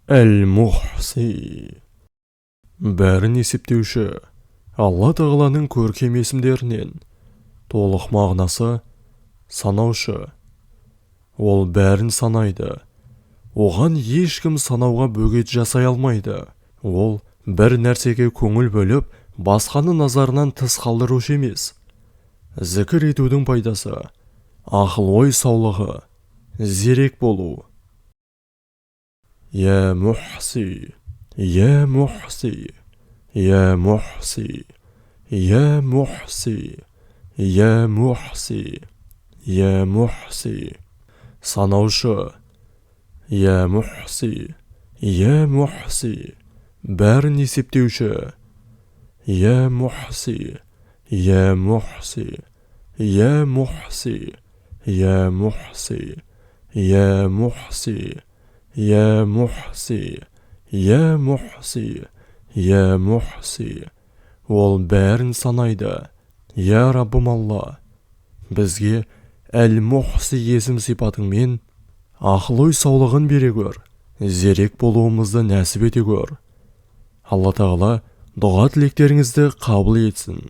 Әл-Мухси. Бәрін есептеуші, Алла Тағаланың көркем есімдерінен. Толық мағынасы санаушы. Ол бәрін санайды. Оған ешкім санауға бөгет жасай алмайды. Ол бір нәрсеге көңіл бөліп, басқаны назарынан тыс қалдырушы емес. Зікір етудің пайдасы, ақыл-ой саулығы, зерек болу. Я Мухси, Я Мухси, Я Мухси, Я Мухси, Я Мухси, Я Мухси. Санаушы. Я Мухси, Я Мухси. Бәрін есептеуші. Я Мухси, Я Мухси, Я Мухси, Я Мухси, Я Мухси, Я Мухси, Я Мухси, Я Мухси. Ол бәрін санайды. Я Раббым Алла, бізге Әл-Мухси есім сипатыңмен ақыл-ой саулығын бере көр, зерек болуымызды нәсіп ете көр. Алла Тағала дұға тілектеріңізді қабыл етсін.